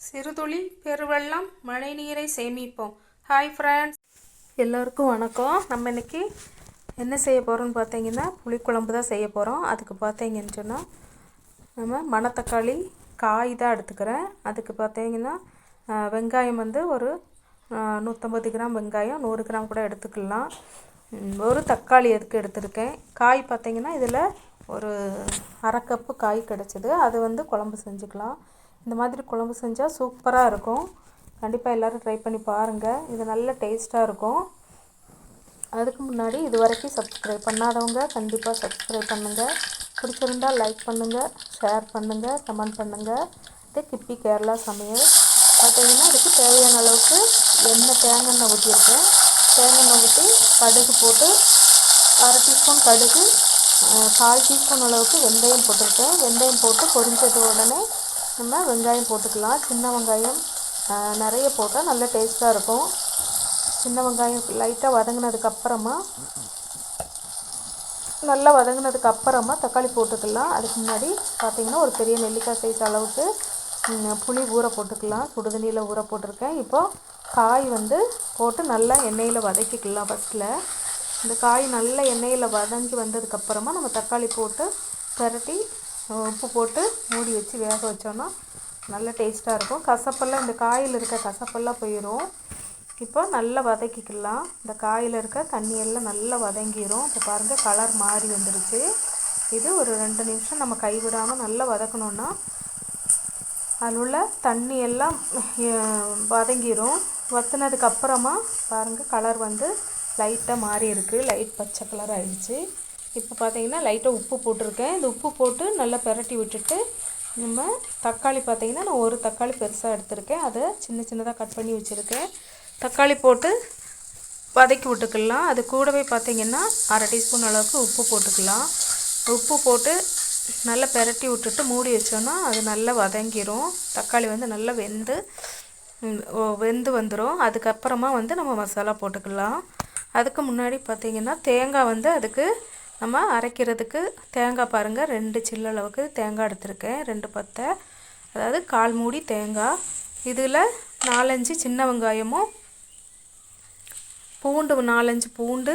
சிறுதுளி பெருவெள்ளம் மழைநீரை சேமிப்போம். ஹாய் ஃப்ரெண்ட்ஸ், எல்லோருக்கும் வணக்கம். நம்ம இன்றைக்கி என்ன செய்ய போகிறோம்னு பார்த்தீங்கன்னா புளிக்குழம்பு தான் செய்ய போகிறோம். அதுக்கு பார்த்தீங்கன்னு சொன்னால் நம்ம மணத்தக்காளி காய் தான் எடுத்துக்கிறேன். அதுக்கு பார்த்தீங்கன்னா வெங்காயம் வந்து ஒரு 150 கிராம் வெங்காயம், 100 கிராம் கூட எடுத்துக்கலாம். ஒரு தக்காளி எதுக்கு எடுத்துருக்கேன். காய் பார்த்தீங்கன்னா இதில் ஒரு அரை கப்பு காய் கிடச்சிது. அது வந்து குழம்பு செஞ்சுக்கலாம். இந்த மாதிரி குழம்பு செஞ்சால் சூப்பராக இருக்கும். கண்டிப்பாக எல்லோரும் ட்ரை பண்ணி பாருங்கள். இது நல்ல டேஸ்ட்டாக இருக்கும். அதுக்கு முன்னாடி இது வரைக்கும் சப்ஸ்கிரைப் பண்ணாதவங்க கண்டிப்பாக சப்ஸ்கிரைப் பண்ணுங்கள். பிடிச்சிருந்தால் லைக் பண்ணுங்கள், ஷேர் பண்ணுங்கள், கமெண்ட் பண்ணுங்கள். இது கிப்பி கேரளா சமையல். பார்த்தீங்கன்னா இதுக்கு தேவையான அளவுக்கு தேங்காய் எண்ணெய் ஊற்றியிருக்கேன். தேங்காய் எண்ணெய் ஊற்றி கடுகு போட்டு அரை டீஸ்பூன் கடுகு, 1/4 டீஸ்பூன் அளவுக்கு வெந்தயம் போட்டிருக்கேன். வெந்தயம் போட்டு பொரிஞ்சது உடனே நம்ம வெங்காயம் போட்டுக்கலாம். சின்ன வெங்காயம் நிறைய போட்டால் நல்ல டேஸ்ட்டாக இருக்கும். சின்ன வெங்காயம் லைட்டாக வதங்கினதுக்கப்புறமா நல்லா வதங்கினதுக்கப்புறமா தக்காளி போட்டுக்கலாம். அதுக்கு முன்னாடி பார்த்திங்கன்னா ஒரு பெரிய நெல்லிக்காய் சைஸ் அளவுக்கு புளி ஊற போட்டுக்கலாம். சுடுதண்ணியில் ஊற போட்டிருக்கேன். இப்போது காய் வந்து போட்டு நல்லா எண்ணெயில் வதக்கிக்கலாம். ஃபஸ்ட்டில் இந்த காய் நல்ல எண்ணெயில் வதங்கி வந்ததுக்கப்புறமா நம்ம தக்காளி போட்டு பரட்டி உப்பு போட்டு மூடி வச்சு வேக வச்சோன்னா நல்ல டேஸ்ட்டாக இருக்கும். கசப்பெல்லாம் இந்த காயில் இருக்க கசப்பெல்லாம் போயிடும். இப்போ நல்லா வதக்கிக்கலாம். இந்த காயில் இருக்க தண்ணியெல்லாம் நல்லா வதங்கிடும். இப்போ பாருங்கள் கலர் மாறி வந்துடுச்சு. இது ஒரு 2 நிமிஷம் நம்ம கைவிடாமல் நல்லா வதக்கணுன்னா அதில் உள்ள தண்ணி எல்லாம் வதங்கிடும். வற்றினதுக்கப்புறமா பாருங்கள் கலர் வந்து லைட்டாக மாறி இருக்குது. லைட் பச்சை கலர் ஆகிடுச்சு. இப்போ பார்த்தீங்கன்னா லைட்டாக உப்பு போட்டிருக்கேன். இந்த உப்பு போட்டு நல்லா பெரட்டி விட்டுட்டு நம்ம தக்காளி பார்த்தீங்கன்னா நான் ஒரு தக்காளி பெருசாக எடுத்திருக்கேன். அதை சின்ன சின்னதாக கட் பண்ணி வச்சுருக்கேன். தக்காளி போட்டு வதக்கி விட்டுக்கலாம். அது கூடவே பார்த்திங்கன்னா அரை டீஸ்பூன் அளவுக்கு உப்பு போட்டுக்கலாம். உப்பு போட்டு நல்லா பெரட்டி விட்டுட்டு மூடி வச்சோன்னா அது நல்லா வதங்கிடும். தக்காளி வந்து நல்லா வெந்து வந்துடும். அதுக்கப்புறமா வந்து நம்ம மசாலா போட்டுக்கலாம். அதுக்கு முன்னாடி பார்த்திங்கன்னா தேங்காய் வந்து அதுக்கு நம்ம அரைக்கிறதுக்கு தேங்காய் பாருங்கள் 2 சில்லு அளவுக்கு தேங்காய் எடுத்திருக்கேன். 2 பத்தை, அதாவது 1/4 மூடி தேங்காய். இதில் 4-5 சின்ன வெங்காயமும் பூண்டு 4-5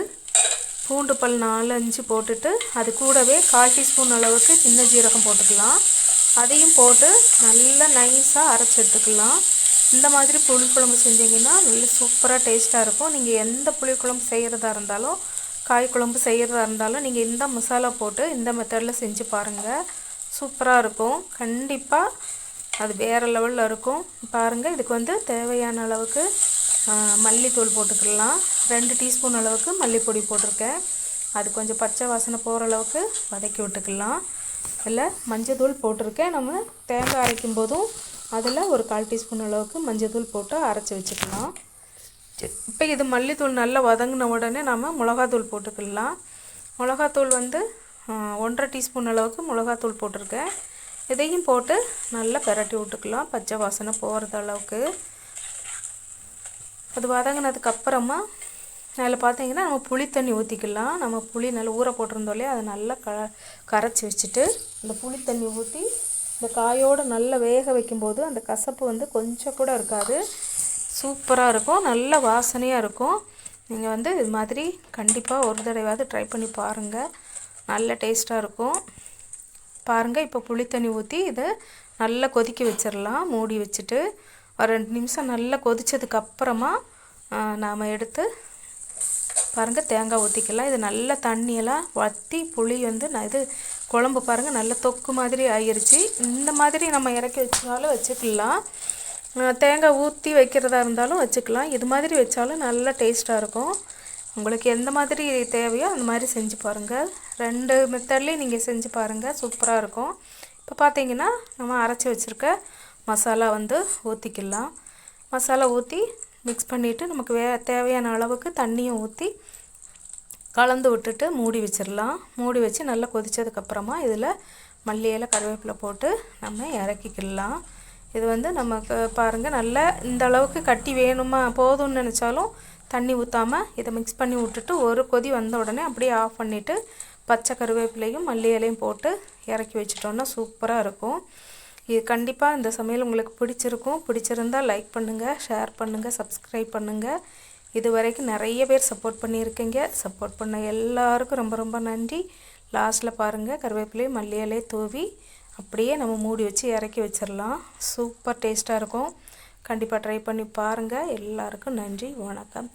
பூண்டு பல் 4-5 போட்டுட்டு அது கூடவே 1/4 டீஸ்பூன் அளவுக்கு சின்ன ஜீரகம் போட்டுக்கலாம். அதையும் போட்டு நல்லா நைஸாக அரைச்சி எடுத்துக்கலாம். இந்த மாதிரி புளிக்குழம்பு செஞ்சிங்கன்னா நல்ல சூப்பராக டேஸ்ட்டாக இருக்கும். நீங்கள் எந்த புளிக்குழம்பு செய்கிறதா இருந்தாலும், காய் குழம்பு செய்கிறதா இருந்தாலும் நீங்கள் இந்த மசாலா போட்டு இந்த மெத்தடில் செஞ்சு பாருங்கள். சூப்பராக இருக்கும். கண்டிப்பாக அது வேறு லெவலில் இருக்கும். பாருங்கள் இதுக்கு வந்து தேவையான அளவுக்கு மல்லித்தூள் போட்டுக்கலாம். 2 டீஸ்பூன் அளவுக்கு மல்லிப்பொடி போட்டிருக்கேன். அது கொஞ்சம் பச்சை வாசனை போகிற அளவுக்கு வதக்கி விட்டுக்கலாம். அதில் மஞ்சத்தூள் போட்டிருக்கேன். நம்ம தேங்காய் அரைக்கும் போதும் அதில் ஒரு 1/4 டீஸ்பூன் அளவுக்கு மஞ்சத்தூள் போட்டு அரைச்சி வச்சுக்கலாம். இப்போ இது மல்லித்தூள் நல்லா வதங்கின உடனே நம்ம மிளகாத்தூள் போட்டுக்கலாம். மிளகாத்தூள் வந்து 1/2 டீஸ்பூன் அளவுக்கு மிளகாத்தூள் போட்டிருக்கேன். இதையும் போட்டு நல்லா பெரட்டி விட்டுக்கலாம் பச்சை வாசனை போகிறது அளவுக்கு. அது வதங்கினதுக்கப்புறமா அதில் பார்த்தீங்கன்னா நம்ம புளி தண்ணி ஊற்றிக்கலாம். நம்ம புளி நல்லா ஊற போட்டிருந்தோம் அதை நல்லா கரைச்சி வச்சுட்டு இந்த புளி தண்ணி ஊற்றி இந்த காயோடு நல்லா வேக வைக்கும்போது அந்த கசப்பு வந்து கொஞ்சம் கூட இருக்காது. சூப்பராக இருக்கும். நல்ல வாசனையாக இருக்கும். நீங்கள் வந்து இது மாதிரி கண்டிப்பாக ஒரு தடவையாவது ட்ரை பண்ணி பாருங்கள். நல்ல டேஸ்ட்டாக இருக்கும். பாருங்கள் இப்போ புளி தண்ணி ஊற்றி இதை நல்லா கொதிக்க வச்சிடலாம். மூடி வச்சுட்டு ஒரு 2 நிமிஷம் நல்லா கொதித்ததுக்கப்புறமா நாம் எடுத்து பாருங்கள் தேங்காய் ஊற்றிக்கலாம். இது நல்ல தண்ணியெல்லாம் வற்றி புளி வந்து இது குழம்பு பாருங்கள் நல்ல தொக்கு மாதிரி ஆகிருச்சு. இந்த மாதிரி நம்ம இறக்கி வச்சாலும் வச்சுக்கலாம். தேங்காய் ஊற்றி வைக்கிறதா இருந்தாலும் வச்சுக்கலாம். இது மாதிரி வச்சாலும் நல்ல டேஸ்ட்டாக இருக்கும். உங்களுக்கு எந்த மாதிரி தேவையோ அந்த மாதிரி செஞ்சு பாருங்கள். 2 மெத்தட்லேயும் நீங்கள் செஞ்சு பாருங்கள். சூப்பராக இருக்கும். இப்போ பார்த்தீங்கன்னா நம்ம அரைச்சி வச்சுருக்க மசாலா வந்து ஊற்றிக்கலாம். மசாலா ஊற்றி மிக்ஸ் பண்ணிவிட்டு நமக்கு தேவையான அளவுக்கு தண்ணியும் ஊற்றி கலந்து விட்டுட்டு மூடி வச்சிடலாம். மூடி வச்சு நல்லா கொதித்ததுக்கப்புறமா இதில் மல்லி இலை கருவேப்பிலை போட்டு நம்ம இறக்கிக்கலாம். இது வந்து நமக்கு பாருங்கள் நல்லா இந்த அளவுக்கு கட்டி வேணுமா போதும்னு நினச்சாலும் தண்ணி ஊற்றாமல் இதை மிக்ஸ் பண்ணி விட்டுட்டு ஒரு கொதி வந்த உடனே அப்படியே ஆஃப் பண்ணிவிட்டு பச்சை கருவேப்பிலையும் மல்லி இலையும் போட்டு இறக்கி வச்சிட்டோன்னா சூப்பராக இருக்கும். இது கண்டிப்பாக இந்த சமையல் உங்களுக்கு பிடிச்சிருக்கும். பிடிச்சிருந்தால் லைக் பண்ணுங்கள், ஷேர் பண்ணுங்கள், சப்ஸ்கிரைப் பண்ணுங்கள். இது வரைக்கும் நிறைய பேர் சப்போர்ட் பண்ணியிருக்கீங்க. சப்போர்ட் பண்ண எல்லாருக்கும் ரொம்ப ரொம்ப நன்றி. லாஸ்ட்டில் பாருங்கள், கருவேப்பிலை மல்லி இலை தூவி அப்படியே நம்ம மூடி வச்சு இறக்கி வச்சிடலாம். சூப்பர் டேஸ்ட்டாக இருக்கும். கண்டிப்பாக ட்ரை பண்ணி பாருங்கள். எல்லாருக்கும் நன்றி, வணக்கம்.